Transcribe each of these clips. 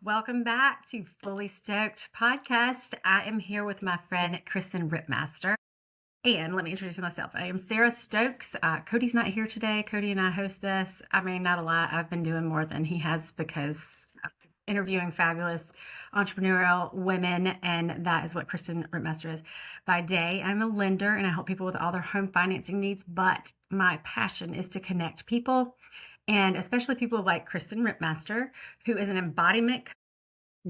Welcome back to Fully Stoked Podcast. I am here with my friend Kristen Ripmaster. And let me introduce myself. I am Sarah Stokes. Cody's not here today. Cody and I host this. I mean, not a lot. I've been doing more than he has because I'm interviewing fabulous entrepreneurial women, and that is what Kristen Ripmaster is. By day, I'm a lender and I help people with all their home financing needs, but my passion is to connect people, and especially people like Kristen Ripmaster, who is an embodiment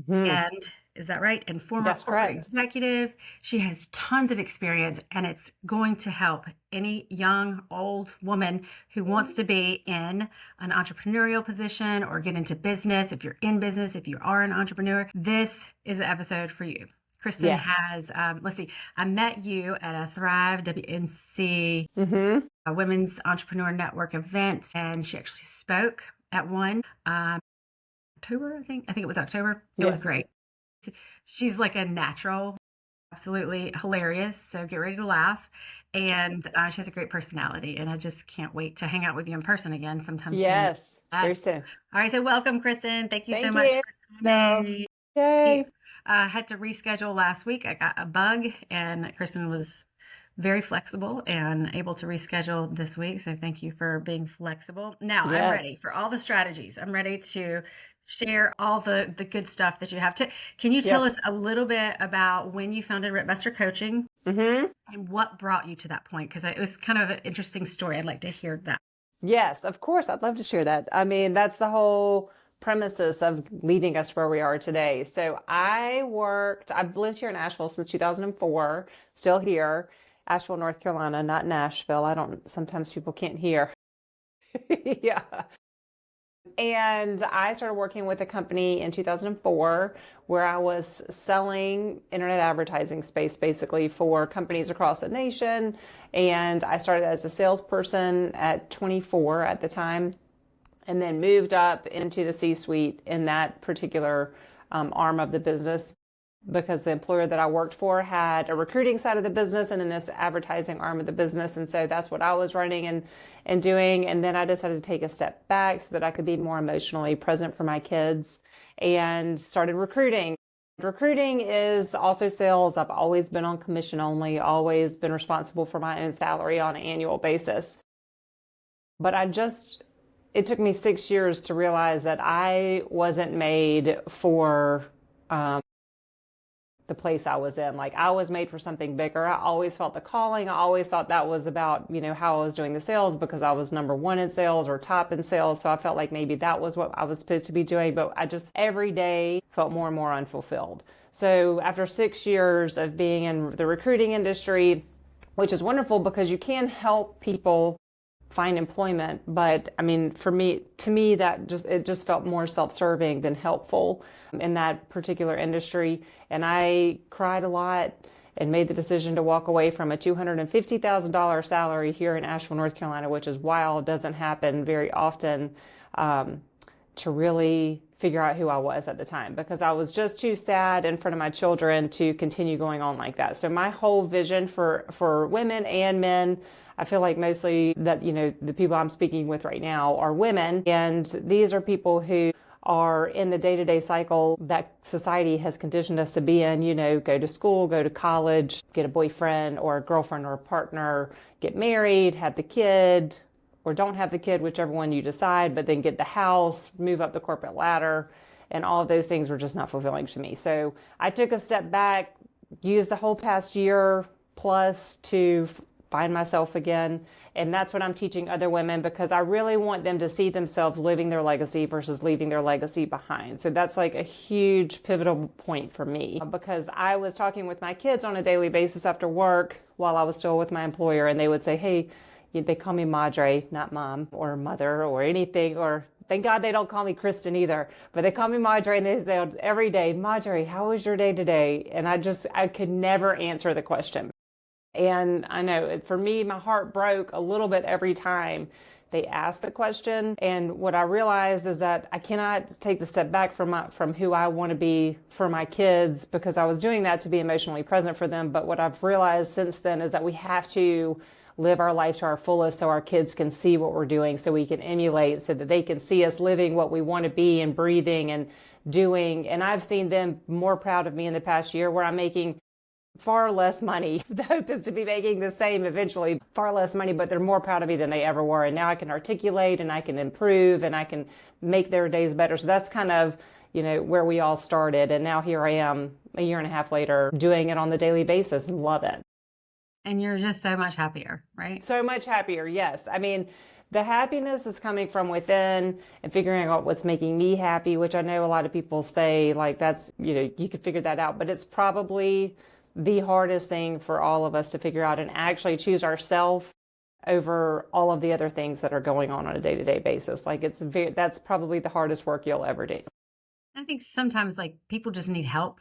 and is that right? And former corporate executive. She has tons of experience, and it's going to help any young, old woman who wants to be in an entrepreneurial position or get into business. If you're in business, if you are an entrepreneur, this is the episode for you. Kristen has, I met you at a Thrive WNC a Women's Entrepreneur Network event, and she actually spoke at one October, I think it was October. It was great. She's like a natural, absolutely hilarious. So get ready to laugh. And she has a great personality, and I just can't wait to hang out with you in person again sometime soon. Yes, very soon. All right, so welcome, Kristen. Thank you so much for coming. Yay. I had to reschedule last week. I got a bug, and Kristen was very flexible and able to reschedule this week. So thank you for being flexible. Now I'm ready for all the strategies. I'm ready to share all the good stuff that you have. Can you tell us a little bit about when you founded Ripmaster Coaching and what brought you to that point? Because it was kind of an interesting story. I'd like to hear that. Yes, of course. I'd love to share that. I mean, that's the whole premises of leading us where we are today. So I've lived here in Asheville since 2004, still here, Asheville, North Carolina, not Nashville. Sometimes people can't hear. Yeah. And I started working with a company in 2004 where I was selling internet advertising space basically for companies across the nation. And I started as a salesperson at 24 at the time, and then moved up into the C-suite in that particular arm of the business, because the employer that I worked for had a recruiting side of the business and then this advertising arm of the business. And so that's what I was running and doing. And then I decided to take a step back so that I could be more emotionally present for my kids, and started recruiting. Recruiting is also sales. I've always been on commission only, always been responsible for my own salary on an annual basis. But it took me 6 years to realize that I wasn't made for the place I was in. Like, I was made for something bigger. I always felt the calling. I always thought that was about, how I was doing the sales because I was number one in sales or top in sales. So I felt like maybe that was what I was supposed to be doing, but I just every day felt more and more unfulfilled. So after 6 years of being in the recruiting industry, which is wonderful because you can help people find employment, but I mean, to me, it just felt more self-serving than helpful in that particular industry. And I cried a lot and made the decision to walk away from a $250,000 salary here in Asheville, North Carolina, which is wild, doesn't happen very often, to really figure out who I was at the time, because I was just too sad in front of my children to continue going on like that. So my whole vision for women and men, I feel like mostly that, the people I'm speaking with right now are women. And these are people who are in the day-to-day cycle that society has conditioned us to be in, go to school, go to college, get a boyfriend or a girlfriend or a partner, get married, have the kid, or don't have the kid, whichever one you decide, but then get the house, move up the corporate ladder. And all of those things were just not fulfilling to me. So I took a step back, used the whole past year plus to find myself again. And that's what I'm teaching other women, because I really want them to see themselves living their legacy versus leaving their legacy behind. So that's like a huge pivotal point for me, because I was talking with my kids on a daily basis after work while I was still with my employer, and they would say, hey, they call me Madre, not mom or mother or anything, or thank God they don't call me Kristen either, but they call me Madre, and they say every day, Madre, how was your day today? And I could never answer the question. And I know for me, my heart broke a little bit every time they asked the question. And what I realized is that I cannot take the step back from who I want to be for my kids, because I was doing that to be emotionally present for them. But what I've realized since then is that we have to live our life to our fullest so our kids can see what we're doing, so we can emulate, so that they can see us living what we want to be and breathing and doing. And I've seen them more proud of me in the past year where I'm making far less money. The hope is to be making the same eventually, far less money, but they're more proud of me than they ever were. And now I can articulate and I can improve and I can make their days better. So that's kind of, where we all started. And now here I am a year and a half later doing it on the daily basis and love it. And you're just so much happier, right? So much happier. Yes. I mean, the happiness is coming from within and figuring out what's making me happy, which I know a lot of people say like that's, you can figure that out, but it's probably the hardest thing for all of us to figure out and actually choose ourselves over all of the other things that are going on a day-to-day basis. Like that's probably the hardest work you'll ever do. I think sometimes like people just need help.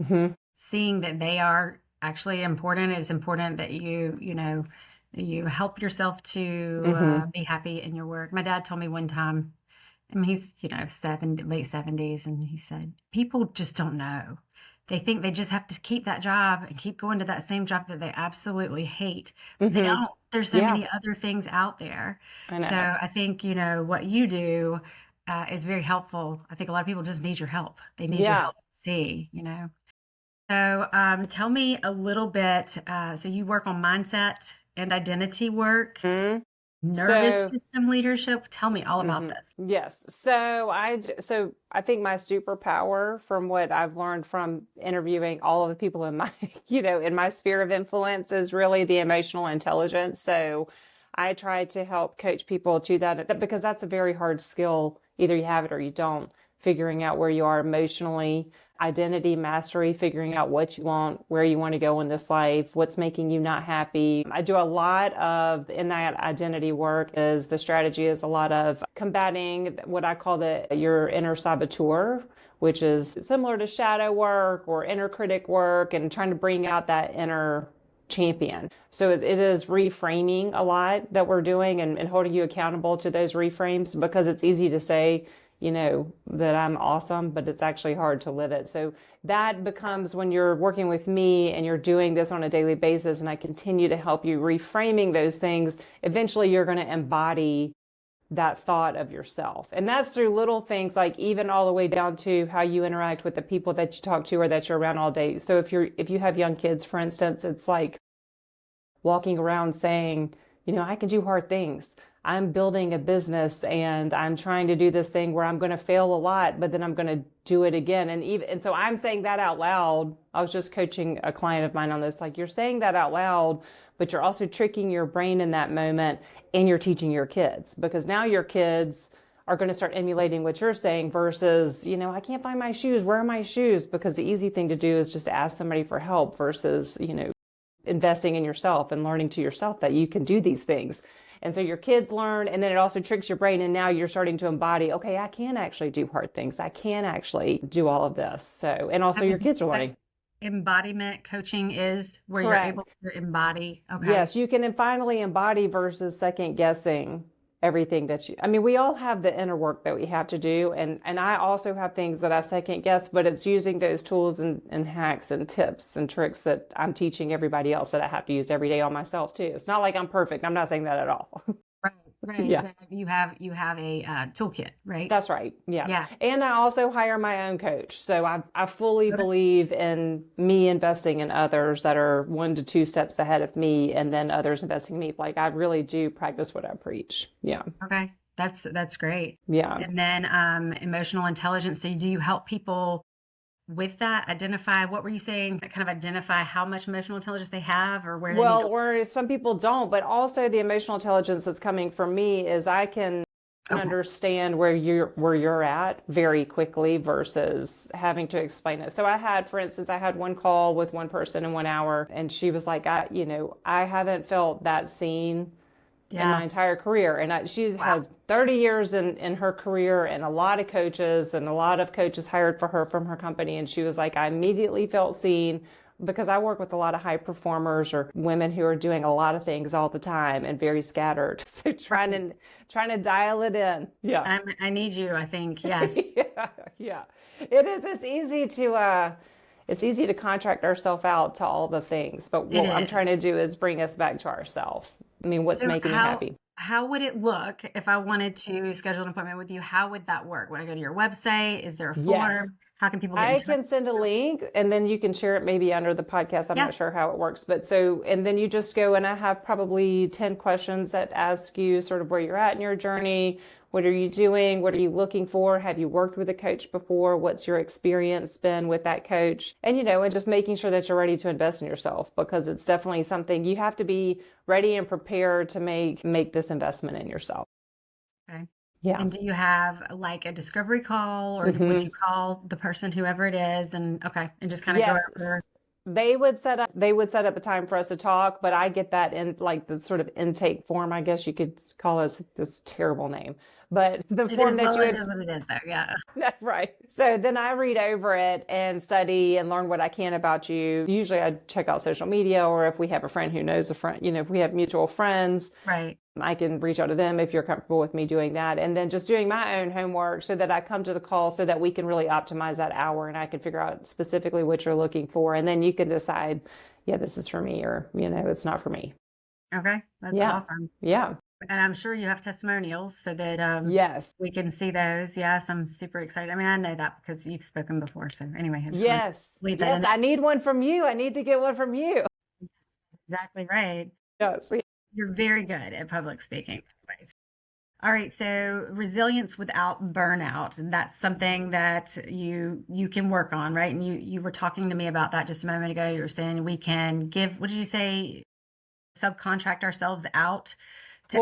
Mm-hmm. Seeing that they are actually important. It's important that you help yourself to be happy in your work. My dad told me one time, he's, late 70s, and he said, people just don't know. They think they just have to keep that job and keep going to that same job that they absolutely hate. But they don't. There's so many other things out there. I know. So I think, what you do is very helpful. I think a lot of people just need your help. They need your help to see, So tell me a little bit. So you work on mindset and identity work, nervous system leadership. Tell me all about this. Yes. So I think my superpower from what I've learned from interviewing all of the people in my, in my sphere of influence is really the emotional intelligence. So I try to help coach people to that because that's a very hard skill. Either you have it or you don't. Figuring out where you are emotionally, identity mastery, figuring out what you want, where you want to go in this life, what's making you not happy. I do a lot of, in that identity work, the strategy is a lot of combating what I call your inner saboteur, which is similar to shadow work or inner critic work and trying to bring out that inner champion. So it is reframing a lot that we're doing and holding you accountable to those reframes because it's easy to say, that I'm awesome, but it's actually hard to live it. So that becomes when you're working with me and you're doing this on a daily basis and I continue to help you reframing those things, eventually you're going to embody that thought of yourself. And that's through little things like even all the way down to how you interact with the people that you talk to or that you're around all day. So if you have young kids, for instance, it's like walking around saying, I can do hard things. I'm building a business and I'm trying to do this thing where I'm going to fail a lot, but then I'm going to do it again. And so I'm saying that out loud. I was just coaching a client of mine on this. Like you're saying that out loud, but you're also tricking your brain in that moment and you're teaching your kids because now your kids are going to start emulating what you're saying versus, I can't find my shoes. Where are my shoes? Because the easy thing to do is just ask somebody for help versus, investing in yourself and learning to yourself that you can do these things. And so your kids learn, and then it also tricks your brain. And now you're starting to embody, okay, I can actually do hard things. I can actually do all of this. So, and also your kids are learning. Embodiment coaching is where Correct. You're able to embody. Okay. Yes, you can finally embody versus second guessing everything we all have the inner work that we have to do. And I also have things that I second guess, but it's using those tools and hacks and tips and tricks that I'm teaching everybody else that I have to use every day on myself too. It's not like I'm perfect. I'm not saying that at all. Right. Yeah. You have a toolkit, right? That's right. Yeah. Yeah. And I also hire my own coach. So I fully believe in me investing in others that are 1 to 2 steps ahead of me and then others investing in me. Like I really do practice what I preach. Yeah. Okay. That's great. Yeah. And then emotional intelligence. So do you help people with that identify, what were you saying, kind of identify how much emotional intelligence they have or where they need to... or some people don't, but also the emotional intelligence that's coming from me is I can understand where you're at very quickly versus having to explain it. So for instance, I had one call with one person in 1 hour and she was like, I haven't felt that seen in my entire career. And she's had 30 years in her career and a lot of coaches hired for her from her company. And she was like, I immediately felt seen because I work with a lot of high performers or women who are doing a lot of things all the time and very scattered. So trying to dial it in. Yeah. I need you, I think. Yes. Yeah. It is. It's easy to contract ourselves out to all the things, but what I'm trying to do is bring us back to ourselves. What's making me happy? how would it look if I wanted to schedule an appointment with you? How would that work? Would I go to your website? Is there a Yes. form? How can people get in I touch can send a with link and then you can share it maybe under the podcast. I'm you? Yeah. not sure how it works, but so, and then you just go and I have probably 10 questions that ask you sort of where you're at in your journey. What are you doing? What are you looking for? Have you worked with a coach before? What's your experience been with that coach? And, and just making sure that you're ready to invest in yourself, because it's definitely something you have to be ready and prepared to make this investment in yourself. Okay. Yeah. And do you have like a discovery call, or would you call the person, whoever it is, and just kind of go Yes. over? They would set up a time for us to talk, but I get that in like the sort of intake form, I guess you could call us this terrible name, but the form that you it is what it is though. Yeah. right. So then I read over it and study and learn what I can about you. Usually I check out social media, or if we have a friend who knows a friend, if we have mutual friends, Right. I can reach out to them if you're comfortable with me doing that. And then just doing my own homework so that I come to the call so that we can really optimize that hour and I can figure out specifically what you're looking for. And then you can decide, yeah, this is for me, or, it's not for me. Okay. That's awesome. Yeah. And I'm sure you have testimonials so that yes, we can see those. Yes, I'm super excited. I mean, I know that because you've spoken before. So anyway, I just yes, I need one from you. I need to get one from you. Exactly right. Yes. You're very good at public speaking. All right. So resilience without burnout. And that's something that you can work on, right? And you were talking to me about that just a moment ago. You were saying we can what did you say? Subcontract ourselves out to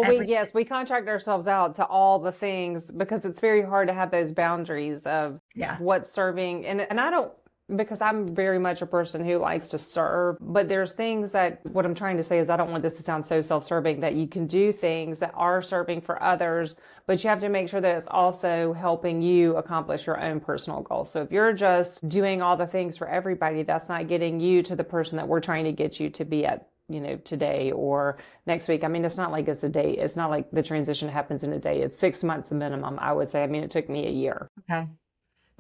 we contract ourselves out to all the things, because it's very hard to have those boundaries of what's serving. And I don't, because I'm very much a person who likes to serve, but there's things that, what I'm trying to say is I don't want this to sound so self-serving, that you can do things that are serving for others, but you have to make sure that it's also helping you accomplish your own personal goals. So if you're just doing all the things for everybody, that's not getting you to the person that we're trying to get you to be at, today or next week. I mean, it's not like it's a day. It's not like the transition happens in a day. It's 6 months minimum, I would say. I mean, it took me a year. Okay.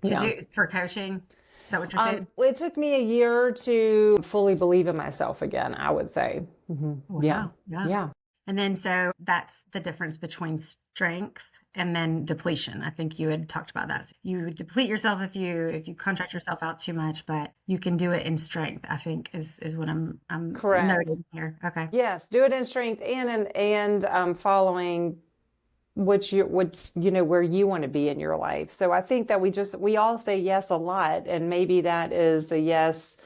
To do for coaching. Is that what you're saying? It took me a year to fully believe in myself again, I would say. Wow. Yeah. And then, so that's the difference between strength and then depletion. I think you had talked about that. So you deplete yourself if you contract yourself out too much, but you can do it in strength, I think is what I'm correct noting here. Okay. Yes. Do it in strength and following where you want to be in your life. So I think that we all say yes a lot, and maybe that is a yes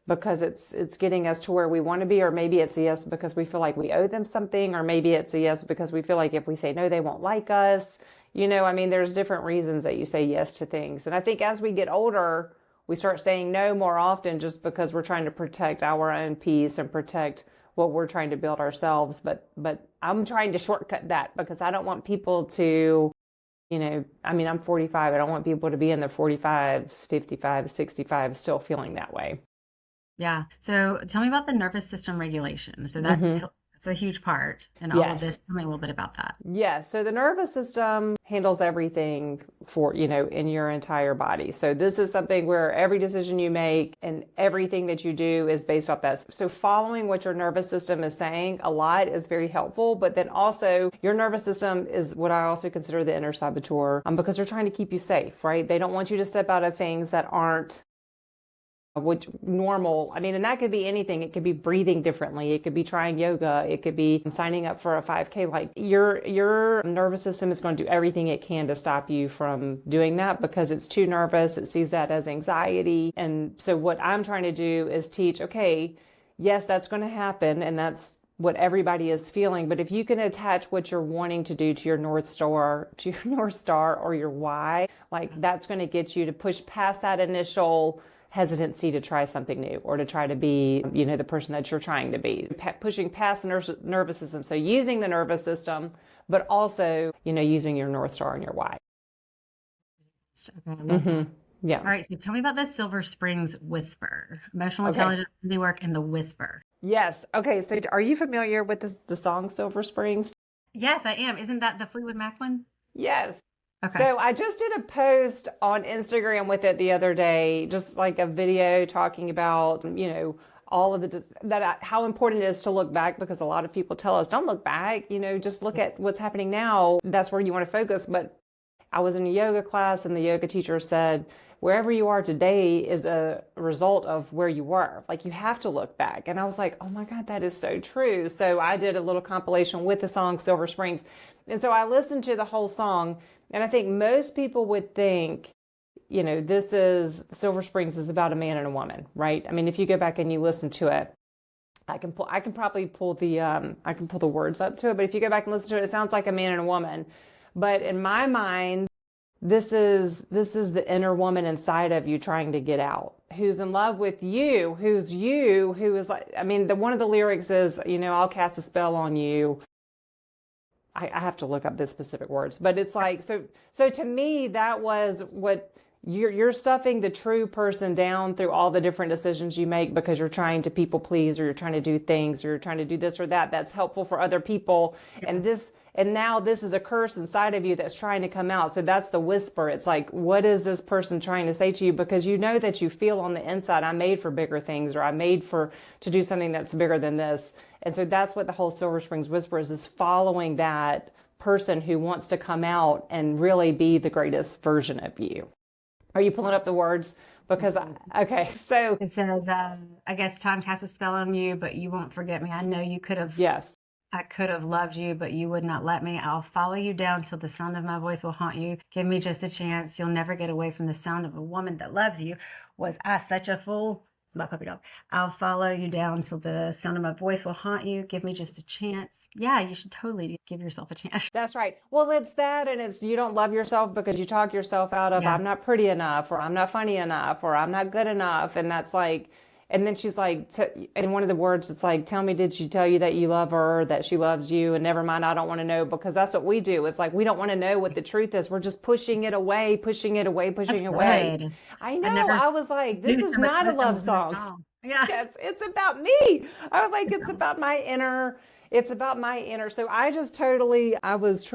because it's getting us to where we want to be, or maybe it's a yes because we feel like we owe them something, or maybe it's a yes because we feel like if we say no, they won't like us. I mean, there's different reasons that you say yes to things. And I think as we get older, we start saying no more often just because we're trying to protect our own peace and protect what we're trying to build ourselves. But I'm trying to shortcut that because I don't want people to, I mean, I'm 45. I don't want people to be in their 45s, 55, 65 still feeling that way. Yeah. So tell me about the nervous system regulation. So that's a huge part in all of this. Tell me a little bit about that. Yes. So the nervous system handles everything for, in your entire body. So this is something where every decision you make and everything that you do is based off that. So following what your nervous system is saying a lot is very helpful, but then also your nervous system is what I also consider the inner saboteur, because they're trying to keep you safe, right? They don't want you to step out of things that aren't which normal. I mean, and that could be anything. It could be breathing differently. It could be trying yoga. It could be signing up for a 5K. Like your nervous system is going to do everything it can to stop you from doing that because it's too nervous. It sees that as anxiety. And so what I'm trying to do is teach, okay, yes, that's going to happen. And that's what everybody is feeling. But if you can attach what you're wanting to do to your North Star or your why, like that's going to get you to push past that initial hesitancy to try something new or to try to be, the person that you're trying to be, pushing past the nervous system. So using the nervous system, but also, using your North Star and your why. Okay, yeah. All right. So tell me about the Silver Springs Whisper, emotional intelligence, work, and the Whisper. Yes. Okay. So are you familiar with the song Silver Springs? Yes, I am. Isn't that the Fleetwood Mac one? Yes. Okay. So I just did a post on Instagram with it the other day, just like a video talking about, all of how important it is to look back, because a lot of people tell us, don't look back, just look at what's happening now. That's where you want to focus. But I was in a yoga class and the yoga teacher said, wherever you are today is a result of where you were. Like, you have to look back. And I was like, oh my God, that is so true. So I did a little compilation with the song Silver Springs. And so I listened to the whole song. And I think most people would think, Silver Springs is about a man and a woman, right? I mean, if you go back and you listen to it, I can probably pull the words up to it. But if you go back and listen to it, it sounds like a man and a woman. But in my mind, this is the inner woman inside of you trying to get out, who's in love with you, who is like, I mean, one of the lyrics is, I'll cast a spell on you. I have to look up the specific words, but it's like, so to me, that was what you're stuffing the true person down through all the different decisions you make because you're trying to people please, or you're trying to do things, or you're trying to do this or that that's helpful for other people. And now this is a curse inside of you that's trying to come out. So that's the whisper. It's like, what is this person trying to say to you? Because that you feel on the inside, I'm made for bigger things, or I'm made to do something that's bigger than this. And so that's what the whole Silver Springs whisper is following that person who wants to come out and really be the greatest version of you. Are you pulling up the words? Because, okay, so. It says, I guess time casts a spell on you, but you won't forget me. I know you could have. Yes. I could have loved you, but you would not let me. I'll follow you down till the sound of my voice will haunt you. Give me just a chance. You'll never get away from the sound of a woman that loves you. Was I such a fool? It's my puppy dog. I'll follow you down till the sound of my voice will haunt you. Give me just a chance. Yeah, you should totally give yourself a chance. That's right. Well, it's that, and it's you don't love yourself because you talk yourself out of, I'm not pretty enough, or I'm not funny enough, or I'm not good enough. And that's like, and then she's like, in one of the words, it's like, tell me, did she tell you that you love her, that she loves you? And never mind, I don't want to know, because that's what we do. It's like, we don't want to know what the truth is. We're just pushing it away. That's Away. good. I know. I was like, this is not a love song. Yeah. Yes, it's about me. I was like, it's about my inner. So I just I was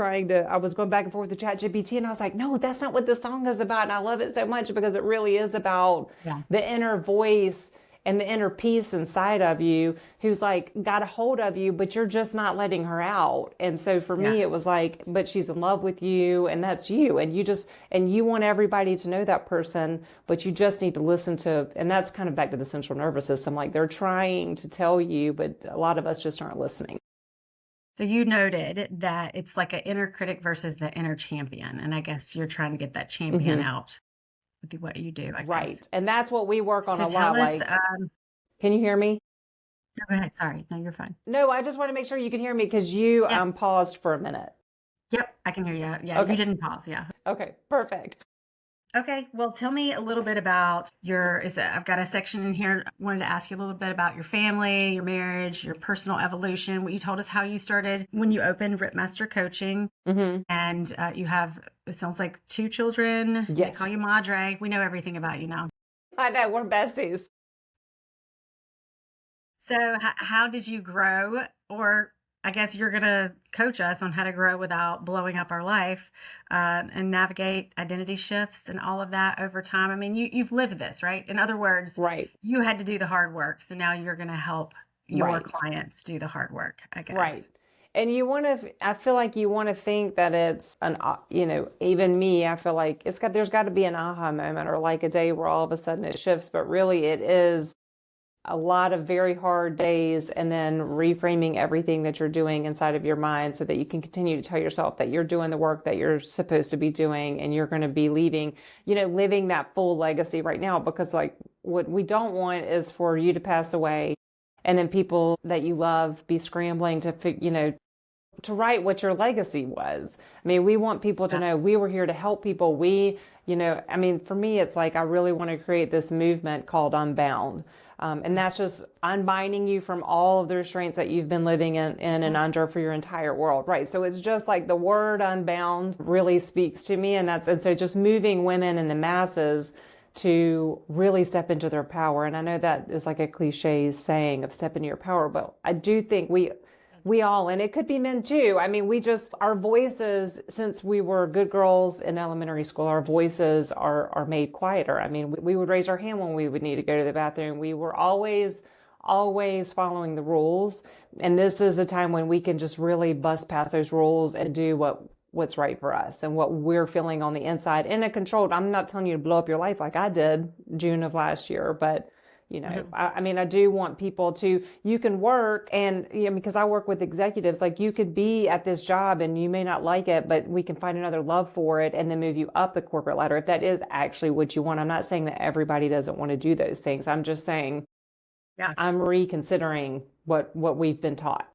going back and forth with ChatGPT, and I was like, no, that's not what this song is about. And I love it so much because it really is about the inner voice and the inner peace inside of you who's like got a hold of you, but you're just not letting her out. And so for me, it was like, but she's in love with you, and that's you. And you want everybody to know that person, but you just need to listen to, and that's kind of back to the central nervous system. Like, they're trying to tell you, but a lot of us just aren't listening. So you noted that it's like an inner critic versus the inner champion. And I guess you're trying to get that champion out with what you do, I guess. Right. And that's what we work on So a tell lot. us, Like, can you hear me? no, go ahead. Sorry. No, you're fine. No, I just want to make sure you can hear me because you paused for a minute. Yep, I can hear you. Yeah, Okay. you didn't pause. Yeah. Okay, perfect. Okay. Well, tell me a little bit about I've got a section in here. I wanted to ask you a little bit about your family, your marriage, your personal evolution. What you told us how you started when you opened Ripmaster Coaching. And you have, it sounds like 2 children. They Yes. call you Madre. We know everything about you now. I know, we're besties. So how did you grow? Or I guess you're going to coach us on how to grow without blowing up our life and navigate identity shifts and all of that over time. I mean, you've lived this, right? In other words, Right. you had to do the hard work. So now you're going to help your Right. clients do the hard work, I guess. Right. And I feel like you want to think that it's even me, I feel like there's got to be an aha moment, or like a day where all of a sudden it shifts, but really it is a lot of very hard days, and then reframing everything that you're doing inside of your mind so that you can continue to tell yourself that you're doing the work that you're supposed to be doing, and you're going to be living that full legacy right now. Because like, what we don't want is for you to pass away and then people that you love be scrambling to write what your legacy was. I mean, we want people to know we were here to help people. For me, it's like, I really want to create this movement called Unbound. And that's just unbinding you from all of the restraints that you've been living in and under for your entire world. Right. So it's just like the word unbound really speaks to me. And so just moving women and the masses to really step into their power. And I know that is like a cliche saying of step into your power, but I do think we all, and it could be men too. I mean, our voices, since we were good girls in elementary school, our voices are made quieter. I mean, we would raise our hand when we would need to go to the bathroom. We were always always following the rules. And this is a time when we can just really bust past those rules and do what's right for us and what we're feeling on the inside in a controlled. I'm not telling you to blow up your life like I did June of last year, but I mean, I do want people to, you can work and, because I work with executives, like you could be at this job and you may not like it, but we can find another love for it and then move you up the corporate ladder if that is actually what you want. I'm not saying that everybody doesn't want to do those things. I'm just saying, I'm reconsidering what we've been taught.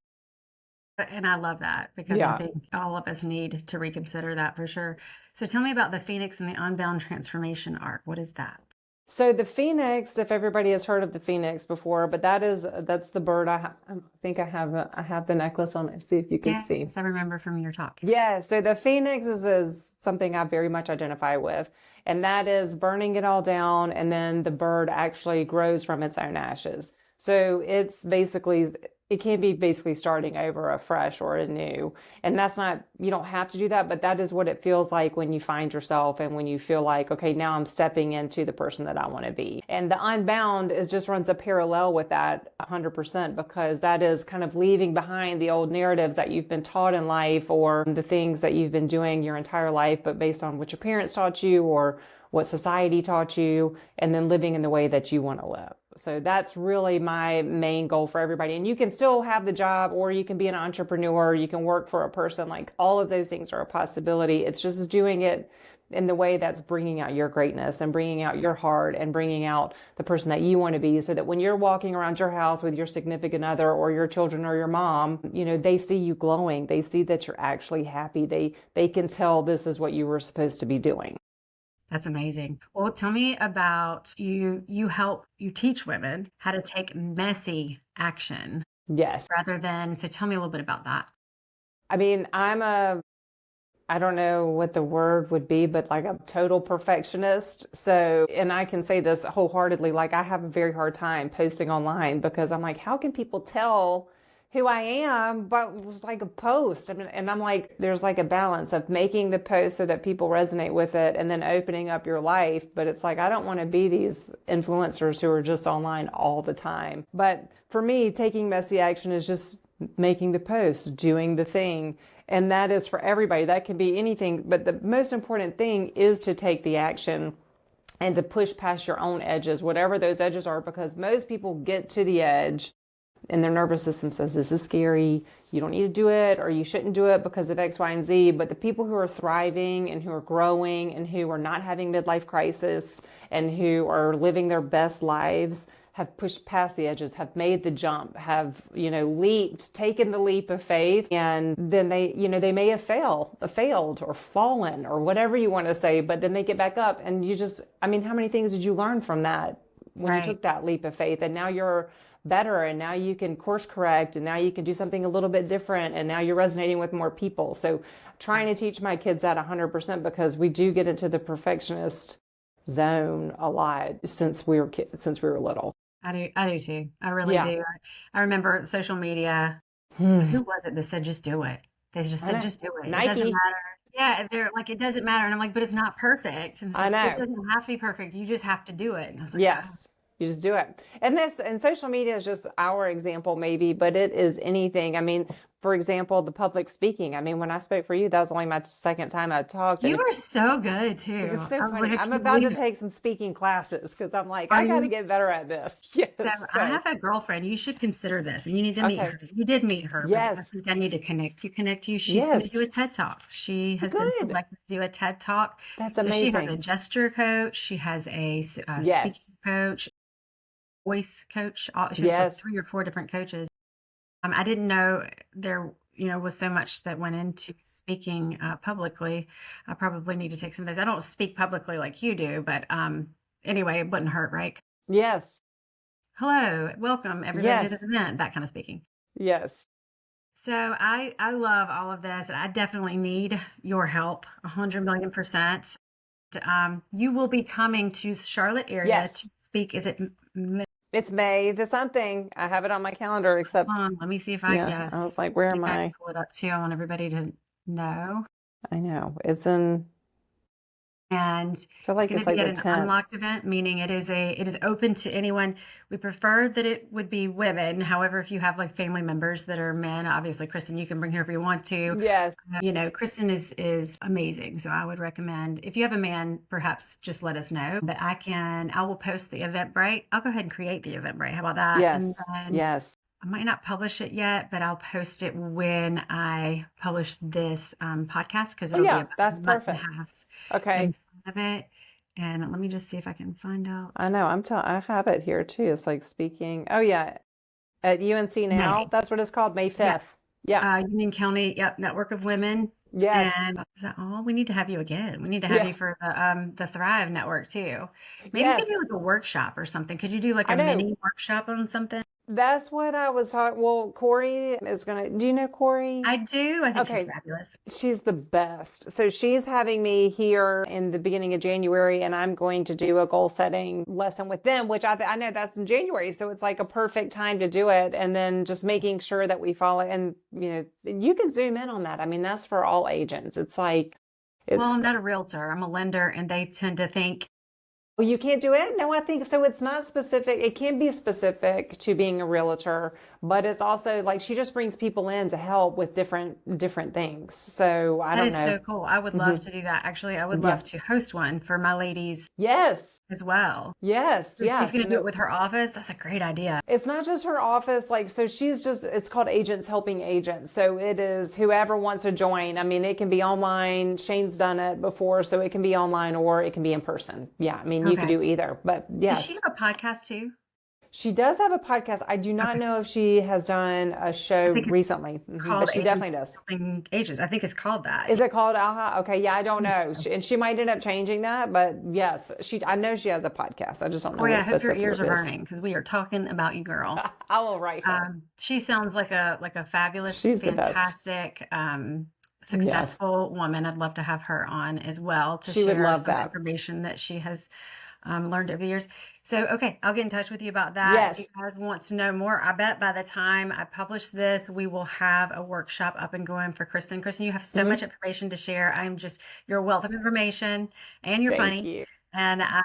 And I love that because I think all of us need to reconsider that for sure. So tell me about the Phoenix and the Unbound transformation arc. What is that? So the Phoenix, if everybody has heard of the Phoenix before, but that's the bird. I think I have the necklace on it. See if you can see. Yes, I remember from your talk. Yeah. So the Phoenix is something I very much identify with, and that is burning it all down, and then the bird actually grows from its own ashes. So it can be basically starting over afresh or anew. And that's not, you don't have to do that, but that is what it feels like when you find yourself and when you feel like, okay, now I'm stepping into the person that I want to be. And the Unbound just runs a parallel with that 100% because that is kind of leaving behind the old narratives that you've been taught in life or the things that you've been doing your entire life, but based on what your parents taught you or what society taught you, and then living in the way that you want to live. So that's really my main goal for everybody. And you can still have the job, or you can be an entrepreneur, you can work for a person, like all of those things are a possibility. It's just doing it in the way that's bringing out your greatness and bringing out your heart and bringing out the person that you want to be, so that when you're walking around your house with your significant other or your children or your mom, they see you glowing. They see that you're actually happy. They can tell this is what you were supposed to be doing. That's amazing. Well, tell me about you teach women how to take messy action. Yes. So tell me a little bit about that. I mean, I don't know what the word would be, but like a total perfectionist. So, and I can say this wholeheartedly, like I have a very hard time posting online because I'm like, how can people tell who I am, but it was like a post. I mean, and I'm like, there's like a balance of making the post so that people resonate with it and then opening up your life. But it's like, I don't want to be these influencers who are just online all the time. But for me, taking messy action is just making the post, doing the thing. And that is for everybody. That can be anything. But the most important thing is to take the action and to push past your own edges, whatever those edges are, because most people get to the edge and their nervous system says, this is scary, you don't need to do it, or you shouldn't do it because of X, Y, and Z. But the people who are thriving and who are growing and who are not having midlife crisis and who are living their best lives have pushed past the edges, have made the jump, have, leaped, taken the leap of faith. And then they may have failed or fallen or whatever you want to say, but then they get back up and how many things did you learn from that when you took that leap of faith? And now you're better, and now you can course correct, and now you can do something a little bit different, and now you're resonating with more people. So trying to teach my kids that 100% because we do get into the perfectionist zone a lot since we were little. I do too. I really do. I remember social media. Who was it that said just do it? They just said just do it. Nike. It doesn't matter. Yeah, they're like, it doesn't matter. And I'm like, but it's not perfect. And I know. It doesn't have to be perfect. You just have to do it. And I was like, yes. You just do it. And social media is just our example maybe, but it is anything. I mean, for example, the public speaking. I mean, when I spoke for you, that was only my second time I talked. You were so good too. It's so funny. I'm about to take some speaking classes because I'm like, I got to get better at this. Yes. So I have a girlfriend. You should consider this. You need to meet her. You did meet her. Yes. But I think I need to connect you. She's going to do a TED Talk. She has been selected to do a TED Talk. That's amazing. She has a gesture coach. She has a speaking coach, voice coach. She has like 3 or 4 different coaches. I didn't know there was so much that went into speaking publicly. I probably need to take some of those. I don't speak publicly like you do, but anyway, it wouldn't hurt, right? Yes. Hello, welcome everybody to this event, that kind of speaking. Yes. So I love all of this, and I definitely need your help, 100 million %. You will be coming to the Charlotte area to speak. Is it? It's May the something. I have it on my calendar, except. Let me see if I guess. I was like, where am I? Pull it up too. I want everybody to know. I know. It's in And I feel it's like going it's to be like at the an 10th. unlocked event, meaning it is open to anyone. We prefer that it would be women. However, if you have like family members that are men, obviously, Kristen, you can bring her if you want to. Yes. Kristen is amazing. So I would recommend, if you have a man, perhaps just let us know. But I will post the Eventbrite. I'll go ahead and create the Eventbrite. How about that? And Yes. then Yes. I might not publish it yet, but I'll post it when I publish this podcast, because Oh, it'll be yeah, about that's a month and a perfect. half Okay. in front of it. And let me just see if I can find out. I know. I have it here too. It's like speaking. Oh, yeah. At UNC now. May. That's what it's called. May 5th. Yeah. Yeah. Union County, Network of Women. Yes. And is that all? We need to have you again. We need to have Yeah. you for the Thrive Network too. Maybe you could Yes. do like a workshop or something. Could you do like I a know. mini workshop on something? That's what I was talking. Well, Corey is going to, do you know Corey? I do. I think she's Okay. fabulous. She's the best. So she's having me here in the beginning of January, and I'm going to do a goal setting lesson with them, which I know that's in January. So it's like a perfect time to do it. And then just making sure that we follow, and you can zoom in on that. I mean, that's for all agents. It's like, Well, I'm not a realtor. I'm a lender, and they tend to think, well, you can't do it? No, I think so. It's not specific. It can be specific to being a realtor, but it's also like she just brings people in to help with different things. So I that don't is know. so cool. I would love to do that. Actually, I would Yeah. love to host one for my ladies Yes. as well. Yes. So Yes. she's going to do it with her office. That's a great idea. It's not just her office. Like, so it's called Agents Helping Agents. So it is whoever wants to join. I mean, it can be online. Shane's done it before, so it can be online or it can be in person. Yeah. I mean, you could Okay. do either, but Does yes. she have a podcast too? She does have a podcast. I do not Okay. know if she has done a show think it's recently, Called but she definitely does. Helping Agents. I think it's called that. Is it called Alha? Okay, yeah, I don't know. And she might end up changing that, but yes, I know she has a podcast. I just don't know Corey, what I hope your specifically ears it are is. burning, because we are talking about you, girl. I will write her. She sounds like a fabulous, She's the best. fantastic, successful woman. I'd love to have her on as well to She would share love some that. information that she has learned over the years. So, okay, I'll get in touch with you about that. Yes. If you guys want to know more, I bet by the time I publish this, we will have a workshop up and going for Kristen. Kristen, you have so much information to share. You're a wealth of information, and you're Thank funny. you. And I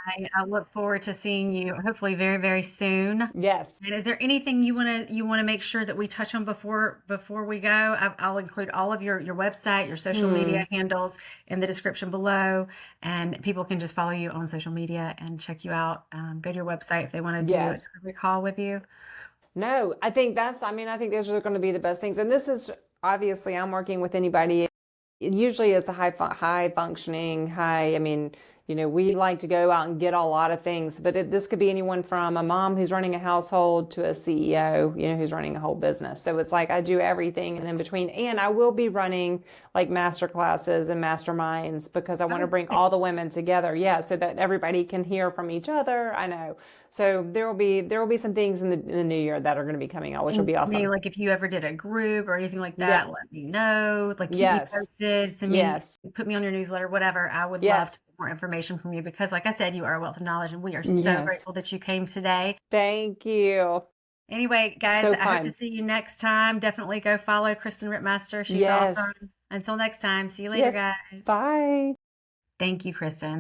look forward to seeing you hopefully very, very soon. Yes. And is there anything you want to make sure that we touch on before we go? I'll include all of your website, your social media handles in the description below, and people can just follow you on social media and check you out. Go to your website if they want to do a Yes. discovery call with you. No, I think I think those are going to be the best things. And this is obviously I'm working with anybody. It usually is a high functioning, we like to go out and get a lot of things, but this could be anyone from a mom who's running a household to a CEO, who's running a whole business. So it's like I do everything and in between. And I will be running like master classes and masterminds because I want to bring all the women together. Yeah, so that everybody can hear from each other. I know. So there will be some things in the new year that are going to be coming out, which will be awesome. Like if you ever did a group or anything like that, let me know. Like keep Yes. me posted, send me, Yes. put me on your newsletter, whatever. I would love Yes. to get more information from you because, like I said, you are a wealth of knowledge, and we are so Yes. grateful that you came today. Thank you. Anyway, guys, So I hope fun. to see you next time. Definitely go follow Kristen Ripmaster. She's Yes. awesome. Until next time, see you later, Yes. guys. Bye. Thank you, Kristen.